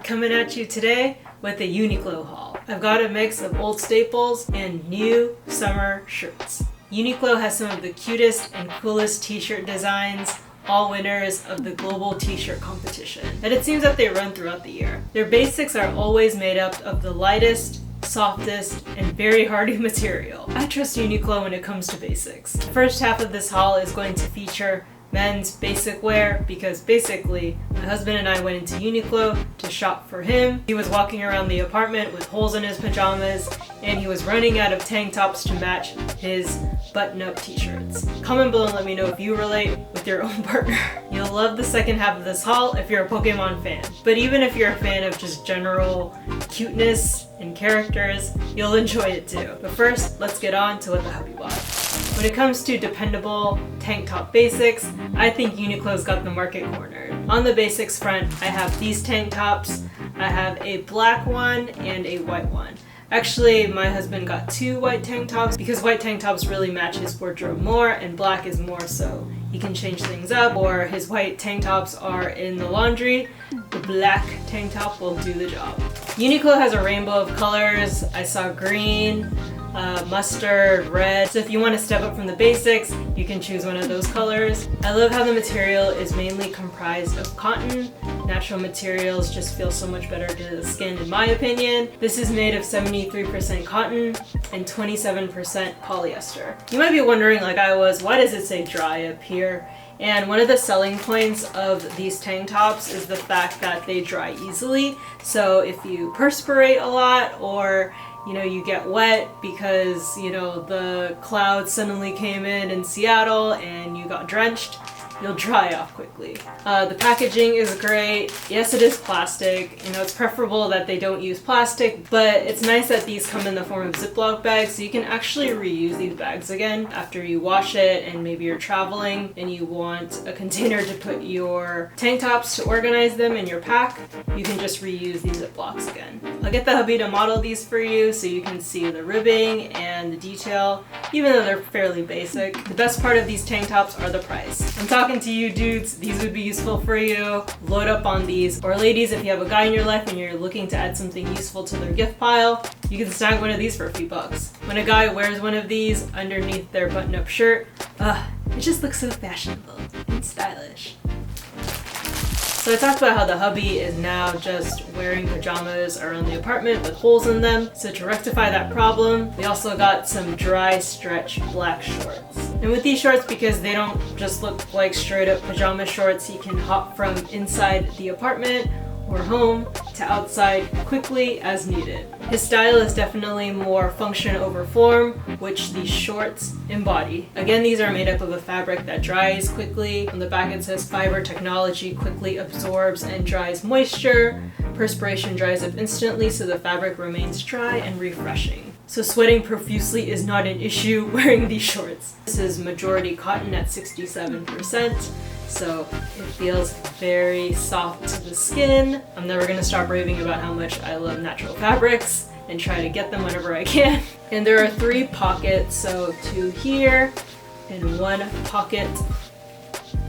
Coming at you today with a Uniqlo haul. I've got a mix of old staples and new summer shirts. Uniqlo has some of the cutest and coolest t-shirt designs, all winners of the global t-shirt competition, and it seems that they run throughout the year. Their basics are always made up of the lightest, softest, and very hardy material. I trust Uniqlo when it comes to basics. The first half of this haul is going to feature men's basic wear because basically my husband and I went into Uniqlo to shop for him. He was walking around the apartment with holes in his pajamas and he was running out of tank tops to match his button-up t-shirts. Comment below and let me know if you relate with your own partner. You'll love the second half of this haul if you're a Pokemon fan. But even if you're a fan of just general cuteness and characters, you'll enjoy it too. But first, let's get on to what the hubby bought. When it comes to dependable tank top basics, I think Uniqlo's got the market cornered. On the basics front, I have these tank tops. I have a black one and a white one. Actually, my husband got two white tank tops because white tank tops really match his wardrobe more and black is more so he can change things up, or his white tank tops are in the laundry. The black tank top will do the job. Uniqlo has a rainbow of colors. I saw green, mustard, red. So if you want to step up from the basics, you can choose one of those colors. I love how the material is mainly comprised of cotton. Natural materials just feel so much better to the skin in my opinion. This is made of 73% cotton and 27% polyester. You might be wondering, like I was, why does it say dry up here? And one of the selling points of these tank tops is the fact that they dry easily. So if you perspirate a lot, or you get wet because the clouds suddenly came in Seattle and you got drenched, you'll dry off quickly. The packaging is great. Yes, it is plastic. It's preferable that they don't use plastic, but it's nice that these come in the form of Ziploc bags, so you can actually reuse these bags again after you wash it, and maybe you're traveling and you want a container to put your tank tops to organize them in your pack. You can just reuse these Ziplocs again. I'll get the hubby to model these for you so you can see the ribbing and the detail, even though they're fairly basic. The best part of these tank tops are the price. I'm talking to you dudes, these would be useful for you. Load up on these. Or ladies, if you have a guy in your life and you're looking to add something useful to their gift pile, you can snag one of these for a few bucks. When a guy wears one of these underneath their button-up shirt, it just looks so fashionable and stylish. So I talked about how the hubby is now just wearing pajamas around the apartment with holes in them. So to rectify that problem, we also got some dry stretch black shorts. And with these shorts, because they don't just look like straight up pajama shorts, he can hop from inside the apartment or home to outside quickly as needed. His style is definitely more function over form, which these shorts embody. Again, these are made up of a fabric that dries quickly. On the back it says fiber technology quickly absorbs and dries moisture. Perspiration dries up instantly, so the fabric remains dry and refreshing. So sweating profusely is not an issue wearing these shorts. This is majority cotton at 67%. So it feels very soft to the skin. I'm never gonna stop raving about how much I love natural fabrics and try to get them whenever I can. And there are 3 pockets, so 2 here and 1 pocket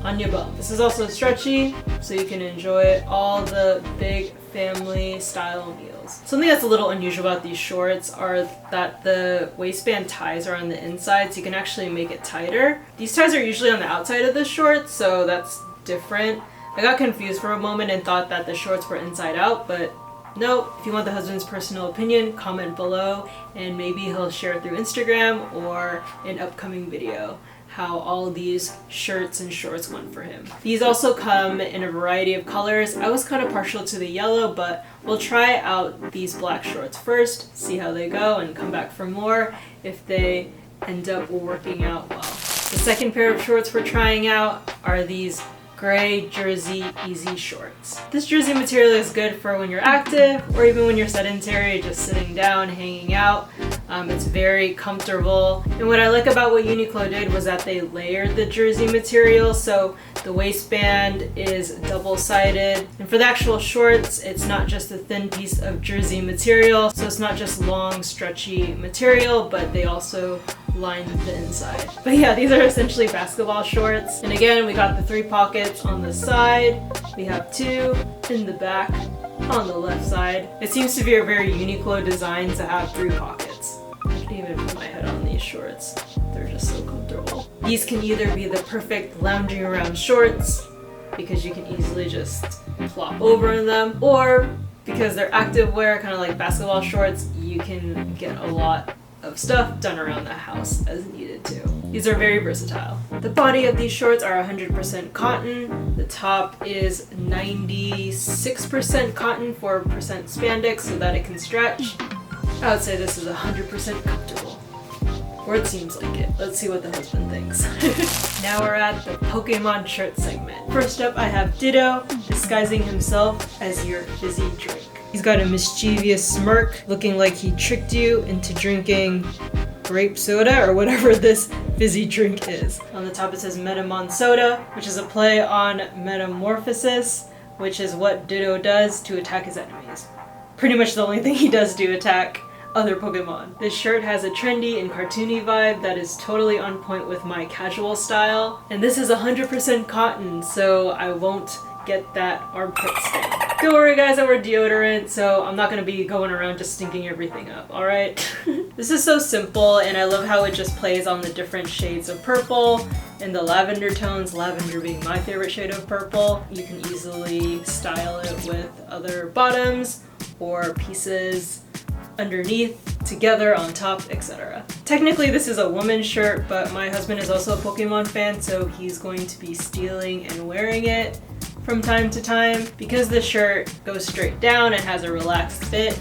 on your bum. This is also stretchy, so you can enjoy all the big family style meals. Something that's a little unusual about these shorts are that the waistband ties are on the inside, so you can actually make it tighter. These ties are usually on the outside of the shorts, so that's different. I got confused for a moment and thought that the shorts were inside out, but no. If you want the husband's personal opinion, comment below and maybe he'll share it through Instagram or an upcoming video how all these shirts and shorts went for him. These also come in a variety of colors. I was kind of partial to the yellow, but we'll try out these black shorts first, see how they go, and come back for more if they end up working out well. The second pair of shorts we're trying out are these gray jersey easy shorts. This jersey material is good for when you're active or even when you're sedentary, just sitting down, hanging out. It's very comfortable. And what I like about what Uniqlo did was that they layered the jersey material, so the waistband is double-sided. And for the actual shorts, it's not just a thin piece of jersey material, so it's not just long, stretchy material, but they also line the inside. But yeah, these are essentially basketball shorts. And again, we got the 3 pockets on the side. We have 2 in the back. on the left side. It seems to be a very Uniqlo design to have 3 pockets. I can even put my head on these shorts. They're just so comfortable. These can either be the perfect lounging around shorts because you can easily just plop over in them, or because they're active wear, kind of like basketball shorts, you can get a lot of stuff done around the house as needed to. These are very versatile. The body of these shorts are 100% cotton. The top is 96% cotton, 4% spandex so that it can stretch. I would say this is 100% comfortable. Or it seems like it. Let's see what the husband thinks. Now we're at the Pokemon shirt segment. First up, I have Ditto, disguising himself as your fizzy drink. He's got a mischievous smirk, looking like he tricked you into drinking grape soda or whatever this fizzy drink is. On the top it says Metamon Soda, which is a play on Metamorphosis, which is what Ditto does to attack his enemies. Pretty much the only thing he does to attack other Pokemon. This shirt has a trendy and cartoony vibe that is totally on point with my casual style. And this is 100% cotton, so I won't get that armpit stain. Don't worry guys, I wear deodorant, so I'm not gonna be going around just stinking everything up, alright? This is so simple, and I love how it just plays on the different shades of purple and the lavender tones, lavender being my favorite shade of purple. You can easily style it with other bottoms or pieces underneath, together, on top, etc. Technically this is a woman's shirt, but my husband is also a Pokemon fan, so he's going to be stealing and wearing it from time to time. Because the shirt goes straight down and has a relaxed fit,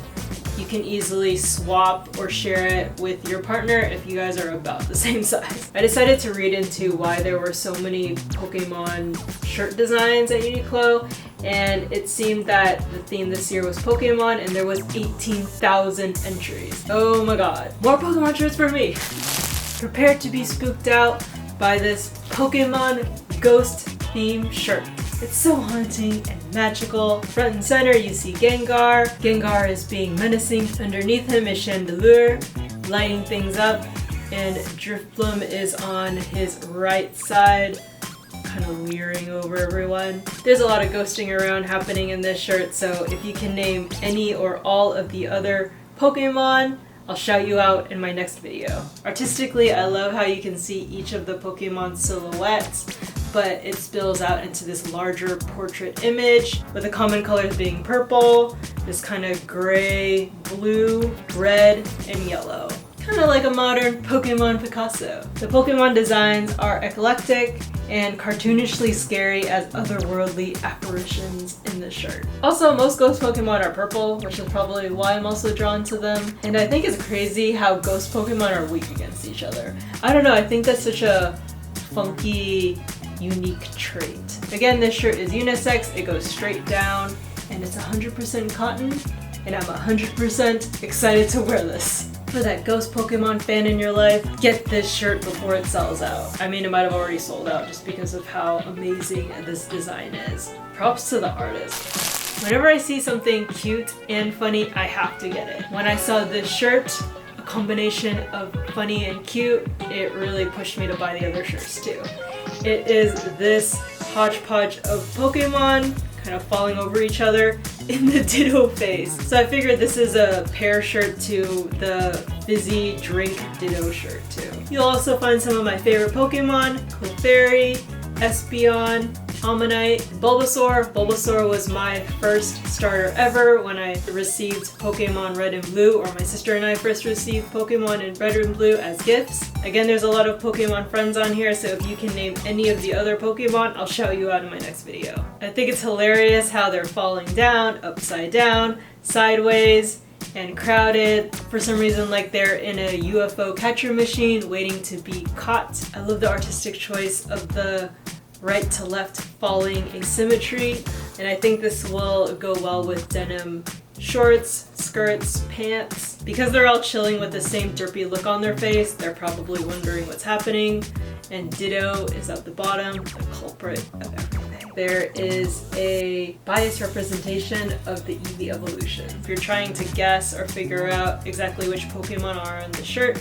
you can easily swap or share it with your partner if you guys are about the same size. I decided to read into why there were so many Pokemon shirt designs at Uniqlo, and it seemed that the theme this year was Pokemon, and there was 18,000 entries. Oh my god. More Pokemon shirts for me! Prepare to be spooked out by this Pokemon ghost theme shirt. It's so haunting and magical. Front and center you see Gengar. Gengar is being menacing. Underneath him is Chandelure, lighting things up. And Drifblim is on his right side, kind of leering over everyone. There's a lot of ghosting around happening in this shirt, so if you can name any or all of the other Pokemon, I'll shout you out in my next video. Artistically, I love how you can see each of the Pokemon silhouettes, but it spills out into this larger portrait image, with the common colors being purple, this kind of gray, blue, red, and yellow. Kind of like a modern Pokemon Picasso. The Pokemon designs are eclectic and cartoonishly scary as otherworldly apparitions in the shirt. Also, most ghost Pokemon are purple, which is probably why I'm also drawn to them. And I think it's crazy how ghost Pokemon are weak against each other. I don't know, I think that's such a funky, unique trait. Again, this shirt is unisex, it goes straight down, and it's 100% cotton, and I'm 100% excited to wear this. For that ghost Pokemon fan in your life, get this shirt before it sells out. I mean, it might have already sold out just because of how amazing this design is. Props to the artist. Whenever I see something cute and funny, I have to get it. When I saw this shirt, a combination of funny and cute, it really pushed me to buy the other shirts too. It is this hodgepodge of Pokemon kind of falling over each other in the Ditto face. So I figured this is a pair shirt to the fizzy drink Ditto shirt too. You'll also find some of my favorite Pokemon: Clefairy, Espeon, Ammonite, Bulbasaur. Bulbasaur was my first starter ever when I received Pokemon Red and Blue, or my sister and I first received Pokemon in Red and Blue as gifts. Again, there's a lot of Pokemon friends on here, so if you can name any of the other Pokemon, I'll shout you out in my next video. I think it's hilarious how they're falling down, upside down, sideways, and crowded. For some reason, like they're in a UFO catcher machine waiting to be caught. I love the artistic choice of the right to left falling asymmetry, and I think this will go well with denim shorts, skirts, pants. Because they're all chilling with the same derpy look on their face, they're probably wondering what's happening, and Ditto is at the bottom, the culprit of everything. There is a biased representation of the Eevee evolution. If you're trying to guess or figure out exactly which Pokemon are on the shirt,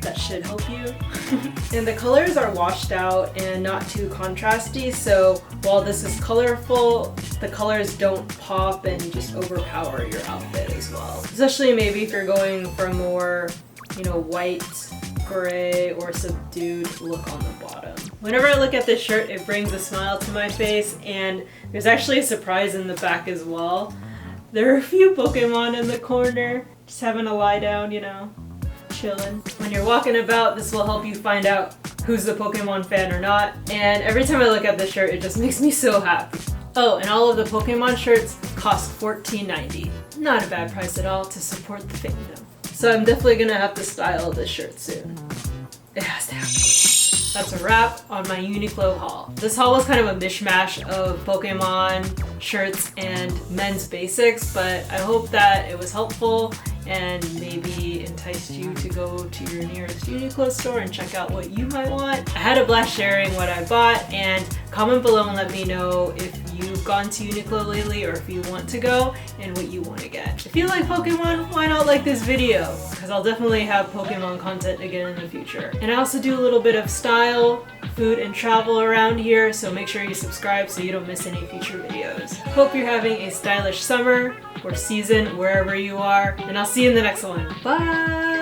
that should help you. And the colors are washed out and not too contrasty, so while this is colorful, the colors don't pop and just overpower your outfit as well. Especially maybe if you're going for a more, white, gray, or subdued look on the bottom. Whenever I look at this shirt, it brings a smile to my face, and there's actually a surprise in the back as well. There are a few Pokemon in the corner, just having a lie down, chilling. When you're walking about, this will help you find out who's the Pokemon fan or not, and every time I look at the shirt, it just makes me so happy. Oh, and all of the Pokemon shirts cost $14.90. Not a bad price at all to support the fandom. So I'm definitely gonna have to style this shirt soon. It has to happen. That's a wrap on my Uniqlo haul. This haul was kind of a mishmash of Pokemon shirts and men's basics, but I hope that it was helpful and maybe enticed you to go to your nearest Uniqlo store and check out what you might want. I had a blast sharing what I bought, and comment below and let me know if you've gone to Uniqlo lately or if you want to go and what you want to get. If you like Pokemon, why not like this video? Because I'll definitely have Pokemon content again in the future. And I also do a little bit of style, food, and travel around here, so make sure you subscribe so you don't miss any future videos. Hope you're having a stylish summer or season wherever you are, and I'll see you in the next one. Bye!